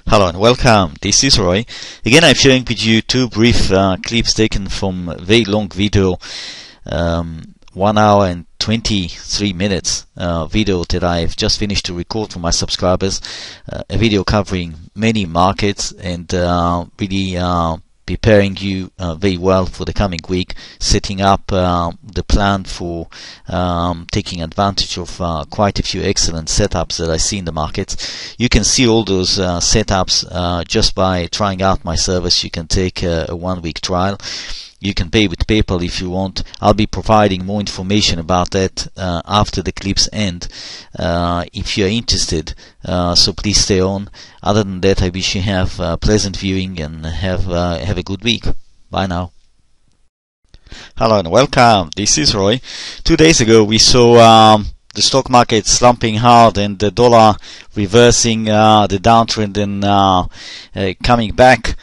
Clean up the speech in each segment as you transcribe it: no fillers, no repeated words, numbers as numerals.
Hello and welcome, this is Roy. Again I'm sharing with you two brief clips taken from a very long video, 1 hour and 23 minutes video that I've just finished to record for my subscribers, a video covering many markets and really preparing you very well for the coming week, setting up the plan for taking advantage of quite a few excellent setups that I see in the markets. You can see all those setups just by trying out my service. You can take a 1 week trial. You can pay with PayPal if you want. I'll be providing more information about that after the clips end if you're interested, so please stay on. Other than that, I wish you have pleasant viewing and have a good week. Bye now. Hello and welcome, this is Roy. 2 days ago we saw the stock market slumping hard and the dollar reversing the downtrend and coming back.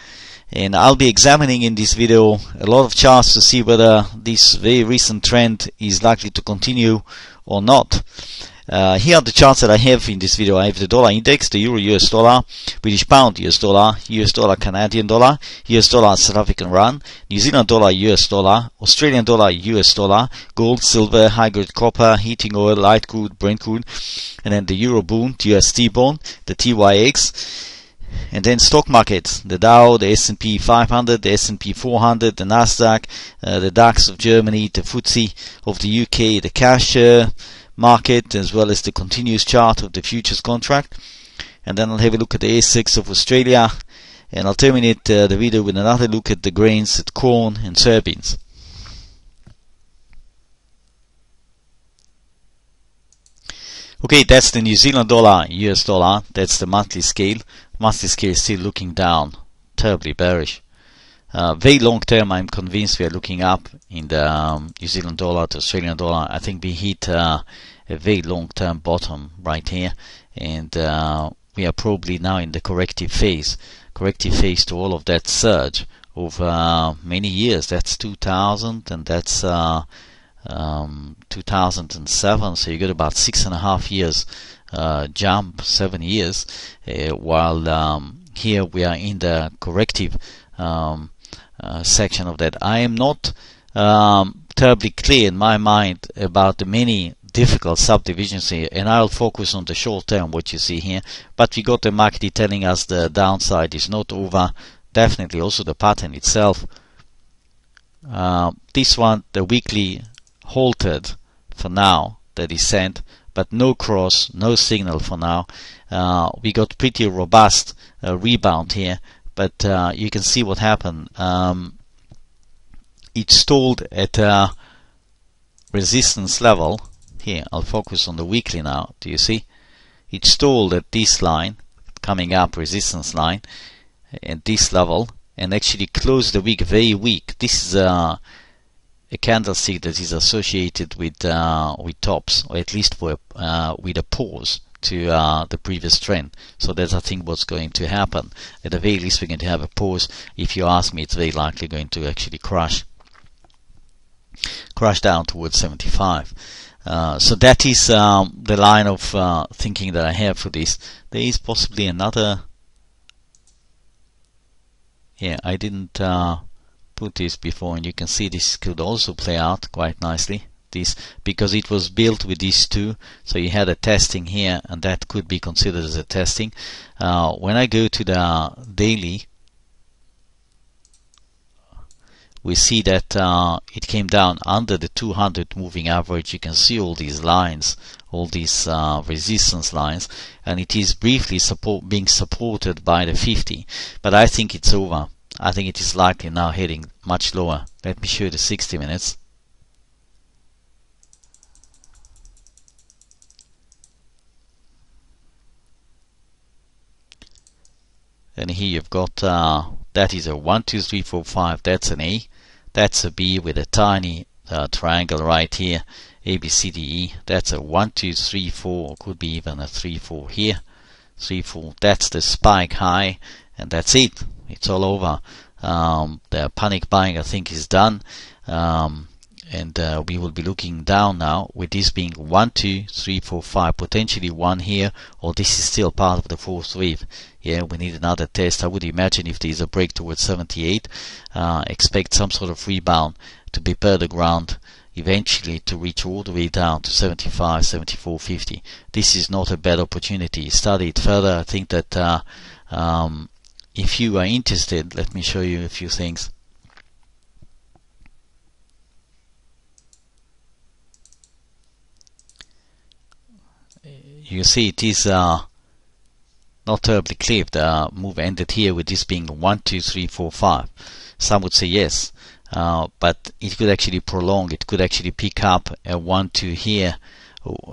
And I'll be examining in this video a lot of charts to see whether this very recent trend is likely to continue or not. Here are the charts that I have in this video. I have the dollar index, the euro US dollar, British pound US dollar Canadian dollar, US dollar South African rand, New Zealand dollar US dollar, Australian dollar US dollar, gold, silver, high grade copper, heating oil, light crude, Brent crude, and then the euro bond, USD bond, the TYX. And then stock markets, the Dow, the S&P 500, the S&P 400, the Nasdaq, the DAX of Germany, the FTSE of the UK, the cash market, as well as the continuous chart of the futures contract. And then I'll have a look at the ASX of Australia, and I'll terminate the video with another look at the grains, at corn and soybeans. Okay, that's the New Zealand dollar, US dollar, that's the monthly scale. Monthly scale is still looking down, terribly bearish. Very long term, I'm convinced we are looking up in the New Zealand dollar to Australian dollar. I think we hit a very long term bottom right here, and we are probably now in the corrective phase to all of that surge over many years. That's 2000 and that's 2007, so you got about 6.5 years jump, 7 years, while here we are in the corrective section of that. I am not terribly clear in my mind about the many difficult subdivisions here, and I'll focus on the short term, what you see here. But we got the market telling us the downside is not over. Definitely also the pattern itself. This one, the weekly, halted for now, the descent, but no cross, no signal for now. We got pretty robust rebound here, but you can see what happened. It stalled at a resistance level. Here, I'll focus on the weekly now. Do you see? It stalled at this line, coming up, resistance line, at this level, and actually closed the week very weak. This is a candlestick that is associated with tops, or at least with a pause to the previous trend. So that's, I think, what's going to happen. At the very least, we're going to have a pause. If you ask me, it's very likely going to actually crash down towards 75. So that is the line of thinking that I have for this. There is possibly another. Yeah, I didn't put this before, and you can see this could also play out quite nicely, this, because it was built with these two. So you had a testing here, and that could be considered as a testing. When I go to the daily, we see that it came down under the 200 moving average. You can see all these lines, all these resistance lines, and it is briefly being supported by the 50, but I think it's over. I think it is likely now heading much lower. Let me show you the 60 minutes. And here you've got that is a 1, 2, 3, 4, 5. That's an A. That's a B with a tiny triangle right here. A, B, C, D, E. That's a 1, 2, 3, 4. Or could be even a 3, 4 here. 3, 4. That's the spike high, and that's it. It's all over. The panic buying, I think, is done. and we will be looking down now, with this being 1, 2, 3, 4, 5, potentially 1 here, or this is still part of the fourth wave. Yeah, we need another test. I would imagine if there is a break towards 78, expect some sort of rebound to prepare the ground eventually to reach all the way down to 75, 74, 50. This is not a bad opportunity. Study it further. I think that if you are interested, let me show you a few things. You see it is not terribly clear. The move ended here with this being 1, 2, 3, 4, 5. Some would say yes, but it could actually prolong. It could actually pick up a 1, 2 here,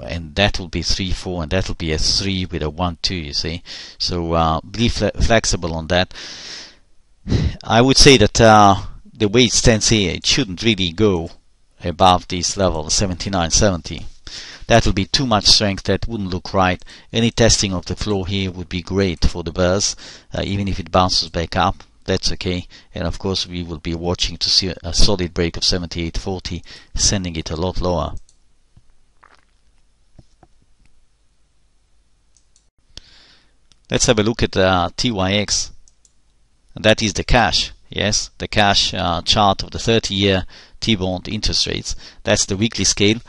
and that will be 3, 4, and that will be a 3 with a 1, 2. You see, so be flexible on that. I would say that the way it stands here, it shouldn't really go above this level, 79, 70. That will be too much strength. That wouldn't look right. Any testing of the floor here would be great for the bears, even if it bounces back up. That's okay. And of course we will be watching to see a solid break of 78.40, sending it a lot lower. Let's have a look at TYX. And that is the cash. Yes, the cash chart of the 30-year T-bond interest rates. That's the weekly scale.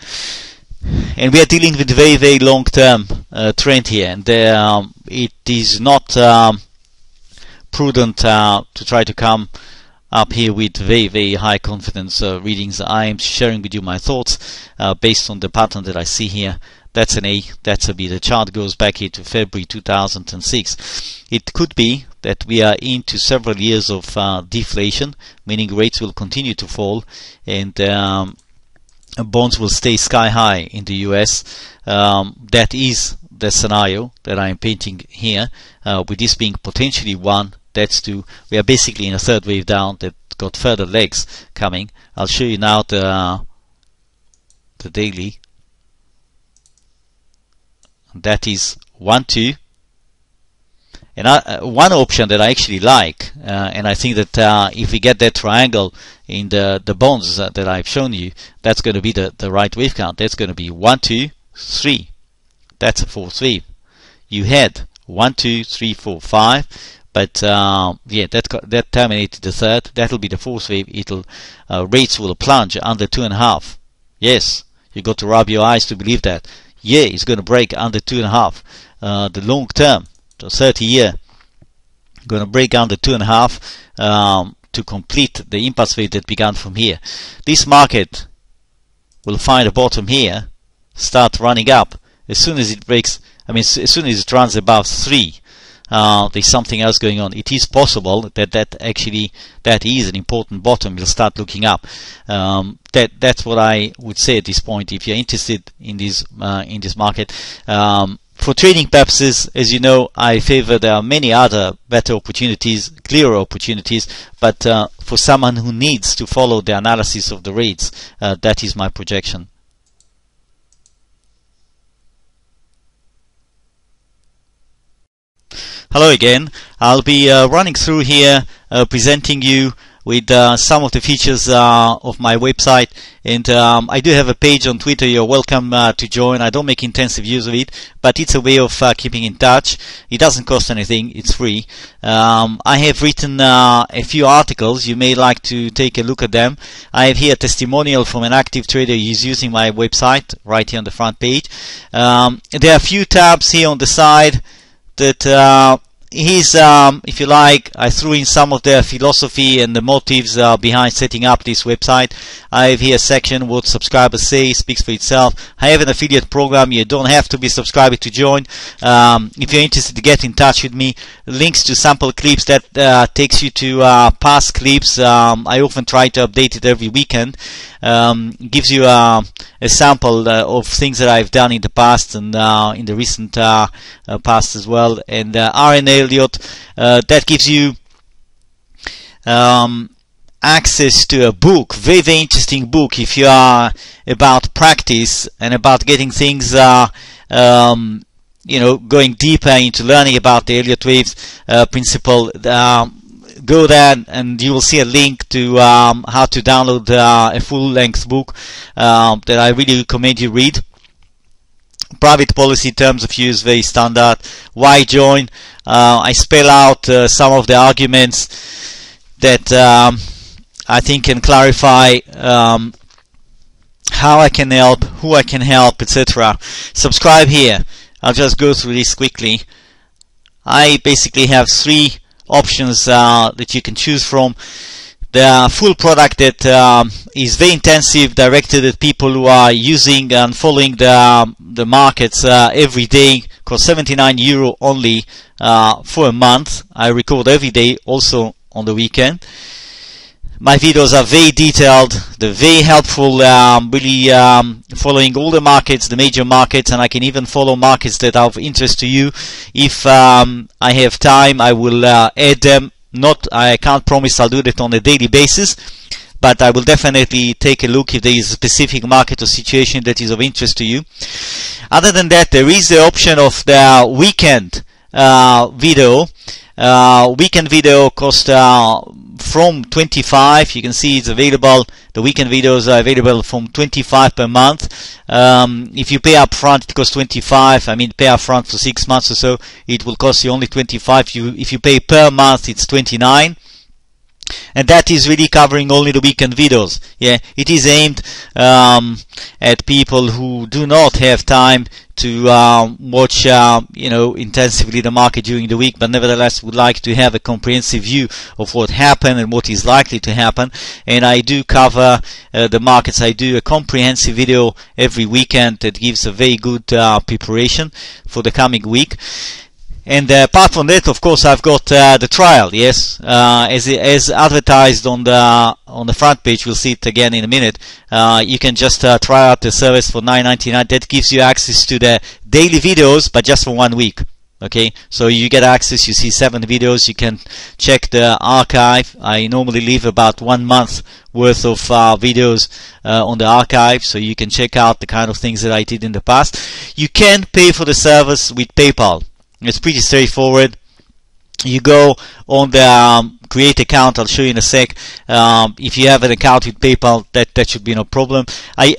And we are dealing with very, very long-term trend here, and it is not prudent to try to come up here with very, very high confidence readings. I am sharing with you my thoughts based on the pattern that I see here. That's an A, that's a B. The chart goes back here to February 2006. It could be that we are into several years of deflation, meaning rates will continue to fall, and bonds will stay sky high in the US. That is the scenario that I am painting here, with this being potentially 1, that's 2. We are basically in a third wave down that got further legs coming. I'll show you now the daily. That is 1, 2. And one option that I actually like, and I think that if we get that triangle in the bonds that I've shown you, that's going to be the right wave count. That's going to be 1, 2, 3. That's a fourth wave. You had 1, 2, 3, 4, 5, but yeah, that terminated the third. That'll be the fourth wave. It'll rates will plunge under 2.5. Yes, you got to rub your eyes to believe that. Yeah, it's going to break under 2.5. The long term, the 30-year, going to break under 2.5 to complete the impulse wave that began from here. This market will find a bottom here, start running up. As soon as it breaks, as soon as it runs above 3, there's something else going on. It is possible that that is an important bottom. We'll start looking up. That's what I would say at this point. If you're interested in this market, for trading purposes, as you know, I favor there are many other better opportunities, clearer opportunities, but for someone who needs to follow the analysis of the rates, that is my projection. Hello again. I'll be running through here, presenting you with some of the features of my website, and I do have a page on Twitter. You're welcome to join. I don't make intensive use of it, but it's a way of keeping in touch. It doesn't cost anything. It's free. I have written a few articles. You may like to take a look at them. I have here a testimonial from an active trader who's using my website right here on the front page. There are a few tabs here on the side that if you like, I threw in some of their philosophy and the motives behind setting up this website. I have here a section, what subscribers say, speaks for itself. I have an affiliate program. You don't have to be subscribed to join. If you're interested to get in touch with me, links to sample clips, that takes you to past clips. I often try to update it every weekend. Gives you a sample of things that I've done in the past and in the recent past as well. And R.N. Elliott, that gives you access to a book, very, very interesting book if you are about practice and about getting things going deeper into learning about the Elliott waves principle. go there and you will see a link to how to download a full-length book that I really recommend you read. Private policy, terms of use, very standard. Why join? I spell out some of the arguments that I think can clarify how I can help, who I can help, etc. Subscribe here. I'll just go through this quickly. I basically have 3 options that you can choose from. The full product that is very intensive, directed at people who are using and following the markets every day, costs €79 only for a month. I record every day, also on the weekend. My videos are very detailed, they're very helpful, really following all the markets, the major markets, and I can even follow markets that are of interest to you. If I have time, I will add them. I can't promise I'll do that on a daily basis, but I will definitely take a look if there is a specific market or situation that is of interest to you. Other than that, there is the option of the weekend video. Weekend video costs from 25. You can see it's available. The weekend videos are available from 25 per month. If you pay up front, it costs 25. I mean, pay up front for 6 months or so, it will cost you only 25. If you pay per month, it's 29. And that is really covering only the weekend videos. Yeah, it is aimed at people who do not have time to watch intensively the market during the week, but nevertheless would like to have a comprehensive view of what happened and what is likely to happen. And I do cover the markets. I do a comprehensive video every weekend that gives a very good preparation for the coming week. And apart from that, of course, I've got the trial. Yes, as advertised on the front page. We'll see it again in a minute. You can just try out the service for $9.99. That gives you access to the daily videos, but just for 1 week. Okay, so you get access. You see 7 videos. You can check the archive. I normally leave about 1 month worth of videos on the archive, so you can check out the kind of things that I did in the past. You can pay for the service with PayPal. It's pretty straightforward. You go on the create account. I'll show you in a sec. If you have an account with PayPal, that should be no problem. I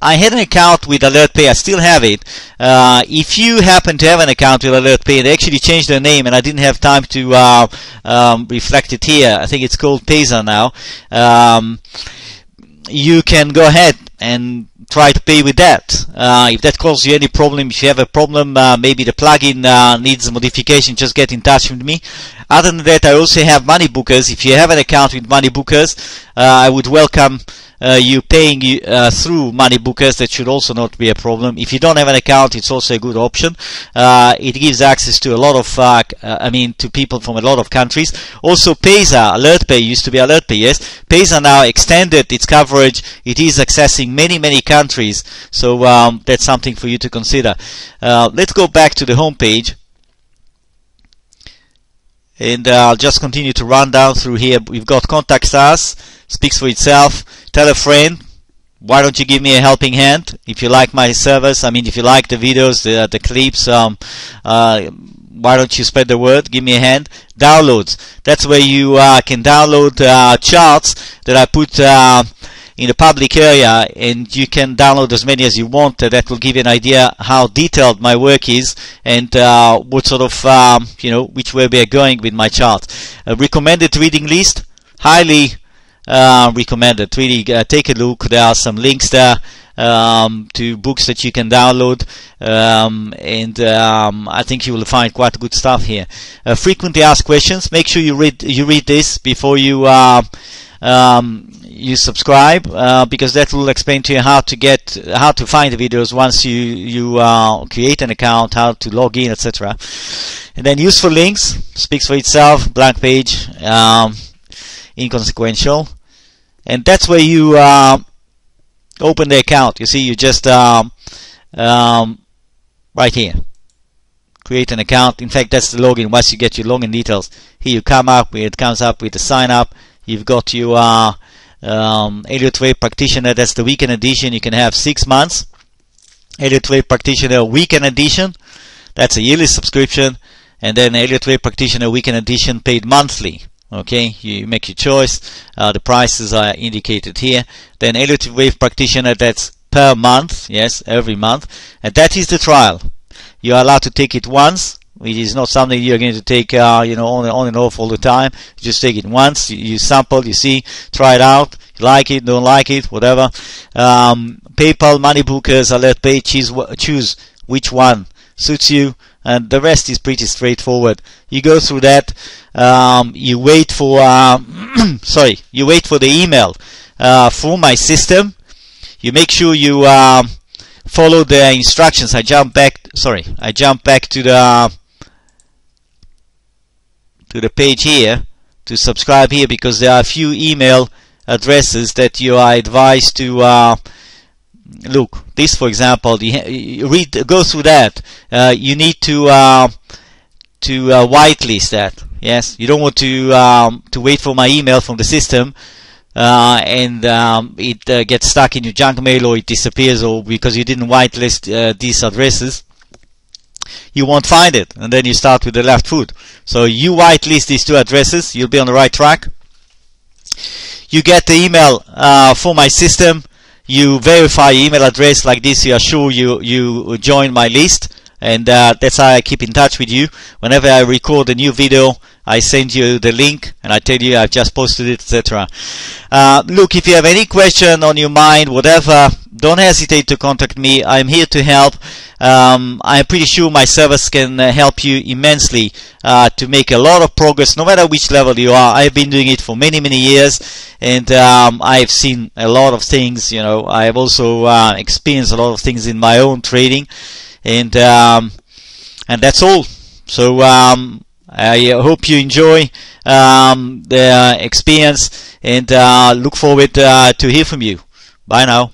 had an account with AlertPay. I still have it. If you happen to have an account with AlertPay, they actually changed their name, and I didn't have time to reflect it here. I think it's called Payza now. You can go ahead and try to pay with that. If that causes you any problem, if you have a problem, maybe the plugin needs a modification, just get in touch with me. Other than that, I also have Money Bookers. If you have an account with Money Bookers, I would welcome you paying through Money Bookers. That should also not be a problem. If you don't have an account, it's also a good option. It gives access to a lot of, to people from a lot of countries. Also, Payza, AlertPay used to be AlertPay, yes. Payza now extended its coverage. It is accessing many countries. So that's something for you to consider. Let's go back to the home page. And I'll just continue to run down through here. We've got Contact Us, speaks for itself. Tell a friend. Why don't you give me a helping hand if you like my service? I mean, if you like the videos, the clips, why don't you spread the word? Give me a hand. Downloads. That's where you can download charts that I put in the public area, and you can download as many as you want. That will give you an idea how detailed my work is and what sort of which way we are going with my chart. Recommended reading list, highly recommended. Really take a look. There are some links there to books that you can download, and I think you will find quite good stuff here. Frequently asked questions. Make sure you read this before you subscribe, because that will explain to you how to find the videos once you create an account, how to log in, etc. And then useful links, speaks for itself. Blank page, inconsequential, and that's where you open the account. You see, you just right here, create an account. In fact, that's the login. Once you get your login details, here you come up with, it comes up with the sign up. You've got your Elliott Wave Practitioner. That's the weekend edition. You can have 6 months. Elliott Wave Practitioner Weekend Edition. That's a yearly subscription. and then Elliott Wave Practitioner Weekend Edition paid monthly. Okay, you make your choice. The prices are indicated here. Then Elliott Wave Practitioner, that's per month, yes, every month, and that is the trial. You are allowed to take it once. It is not something you're going to take, on and off all the time. You just take it once. You sample, you see, try it out. You like it, don't like it, whatever. PayPal, Money Bookers, Alert Pay. Choose which one suits you, and the rest is pretty straightforward. You go through that. You wait for you wait for the email from my system. You make sure you follow the instructions. I jump back to the page here to subscribe here, because there are a few email addresses that you are advised to look. This, for example, go through that. You need to whitelist that. Yes, you don't want to wait for my email from the system and it gets stuck in your junk mail, or it disappears, or because you didn't whitelist these addresses, you won't find it, and then you start with the left foot. So you whitelist these two addresses, you'll be on the right track. You get the email for my system. You verify your email address like this. You are sure you join my list, and that's how I keep in touch with you. Whenever I record a new video, I send you the link and I tell you I've just posted it, etc. Look, if you have any question on your mind, whatever, don't hesitate to contact me. I'm here to help. I'm pretty sure my service can help you immensely to make a lot of progress, no matter which level you are. I've been doing it for many years, and I've seen a lot of things. I've also experienced a lot of things in my own trading, and that's all. So I hope you enjoy the experience, and look forward to hear from you. Bye now.